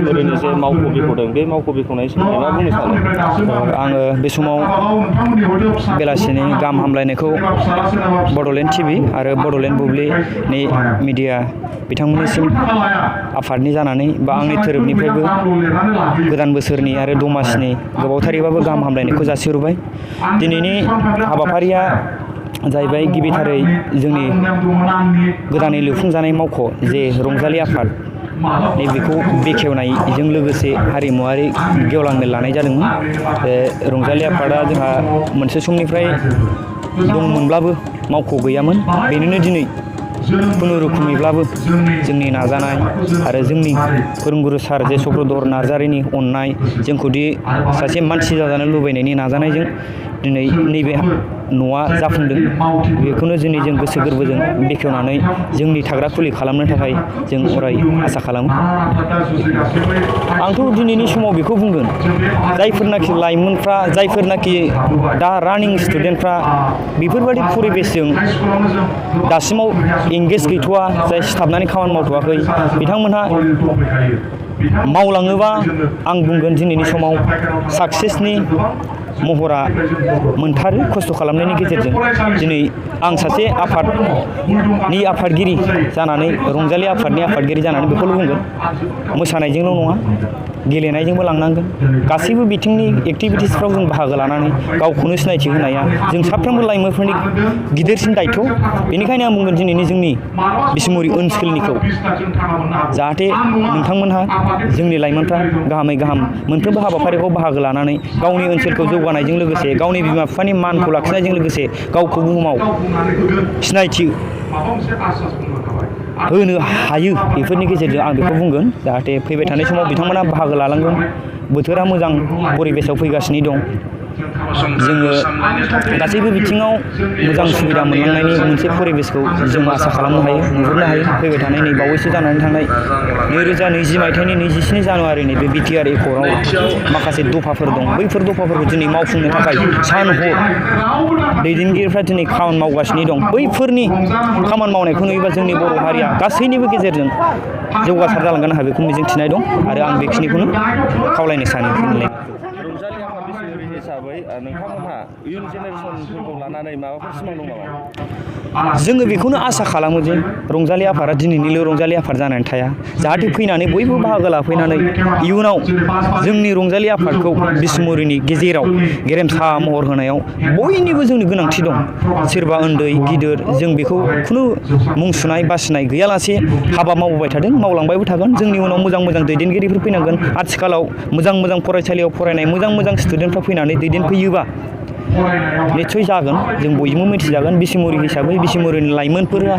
बिसमुरिनि जे मावख' बेखेवदों बे मावख' बेखेवनायनि सोमोन्दै मा बुंनो सानो? आङो बे समाव बेलासिनि गाहाम हामलायनायखौ बड'लेण्ड टिभि आरो बड'लेण्ड बुब्लिनि मिडिया बिथांमोननिसिम आफादनि जानानै बा आंनि धोरोमनिफ्रायबो गोदान बोसोरनि आरो दमासिनि गोबावथारैबाबो गाहाम हामलायनायखौ जासिहरबाय। दिनैनि हाबाफारिया जाहैबाय गिबिथारै जोंनि गोदानै लुफुंजानाय मावख' जे रंजालि आफाद नैबेखौ बेखेवनायजों लोगोसे हारिमुवारि गेवलां मेल लानाय जादोंमोन। रंजालि आफादा जोंहा मोनसे समनिफ्राय दंमोनब्लाबो मावख' गैयामोन। बेनिनो दिनै खुनुरुखुमैब्लाबो जोंनि नाजानाय आरो जोंनि फोरोंगुरु सार जे चक्रधर नार्जारिनि अननाय जोंखौदि सासे मानसि जाजानो लुबैनायनि नाजानायजों दिनै नैबे न'आ जाफुंदों। बेखौनो दिनै जों गोसो गोरबोजों बेखेवनानै जोंनि थाग्रा खुलि खालामनो थाखाय जों अराय आसा खालामो। आंथ' दिनैनि समाव बेखौ बुंगोन, जायफोरनाखि लाइमोनफ्रा जायफोरनाखि दा रानिं स्टुडेन्टफ्रा बेफोरबायदि परिबेसजों दासिमाव एंगेज गैथ'वा, जाय सिथाबनानै खामानि मावथ'वाखै, बिथांमोनहा मावलाङोबा आं बुंगोन दिनैनि समाव साक्सेसनि महरा मोनथारो खस्थ' खालामनायनि गेजेरजों। दिनै आं सासे आफादनि आफादगिरि जानानै रंजालि आफादनि आफादगिरि जानानै बेखौल' बुंगोन, मोसानायजोंल' नङा गेलेनायजोंबो लांनांगोन। गासैबो बिथिंनि एक्टिभिटिसफ्राव जों बाहागो लानानै गावखौनो सिनायथि होनाया जों साफ्रोमबो लाइमोनफोरनि गिदिरसिन दायथ'। बेनिखायनो आं बुंगोन दिनैनि जोंनि बिसमुरि ओनसोलनिखौ जाहाथे नोंथांमोनहा जोंनि लाइमोनफ्रा गाहामै गाहाम मोनफ्रोमबो हाबाफारिखौ बाहागो लानानै गावनि ओनसोलखौ जौगानायजों लोगोसे गावनि बिमा बिफानि मानखौ लाखिनायजों लोगोसे गावखौ बुहुमाव सिनायथि होनो हायो। बेफोरनि गेजेरजों आं बेखौ बुंगोन जाहाथे फैबाय थानाय समाव बिथांमोना बाहागो लालांगोन। बोथोरा मोजां परिबेसाव फैगासिनो दं। जोङो गासैबो बिथिङाव मोजां सुबिदा मोनलांनायनि मोनसे परिबेसखौ जों आसा खालामनो हायो, नुहुरनो हायो। फैबाय थानाय नै बावैसो जानानै थांनाय 2020 मायथाइनि 24 जानुवारिनि बे बिटिआर एकर्डआव माखासे दफाफोर दं। बैफोर दफाफोरखौ दिनै मावफुंनो थाखाय सान हर दैदेनगिरिफ्रा दिनै खामानि मावगासिनो दं। बैफोरनि खामानि मावनायखौ नुयोबा जोंनि बर' हारिया गासैनिबो गेजेरजों जौगासार जालांगोन आंहा बेखौ मिजिंथिनाय दं आरो आं बेखिनिखौनो खावलायनो सानो। रंजालि आफाद बिसमुरि हिसाबै नोंथांमोनहा इयुन जेनेरेसनफोरखौ लानानै माबाफोर सिमां दं नामा? जोङो बेखौनो आसा खालामो जे रंजालि आफादा दिनैनिल' रंजालि आफाद जानानै थाया, जाहाथे फैनानै बयबो बाहागो लाफैनानै इयुनाव जोंनि रंजालि आफादखौ बिसमुरिनि गेजेराव गेरेमसा महर होनायाव बयनिबो जोंनि गोनांथि दं। सोरबा उन्दै गिदिर जों बेखौ खुनु मुं सुनाय बासिनाय गैयालासे हाबा मावबोबाय थादों, मावलांबायबो थागोन। जोंनि उनाव मोजां मोजां दैदेनगिरिफोर फैनांगोन। आथिखालाव मोजां मोजां फरायसालियाव फरायनाय मोजां मोजां स्टुडेन्टफ्रा फैनानै दैदेनफैयोबा निस्सय जागोन। जों बयजोंबो मिथिजागोन। बिसमुरि हिसाबै बिसमुरिनि लाइमोनफोरा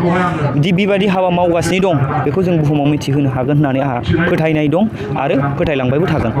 दि बेबायदि हाबा मावगासिनो दं बेखौ जों बुहुमाव मिथिहोनो हागोन होननानै आंहा फोथायनाय दं आरो फोथायलांबायबो थागोन।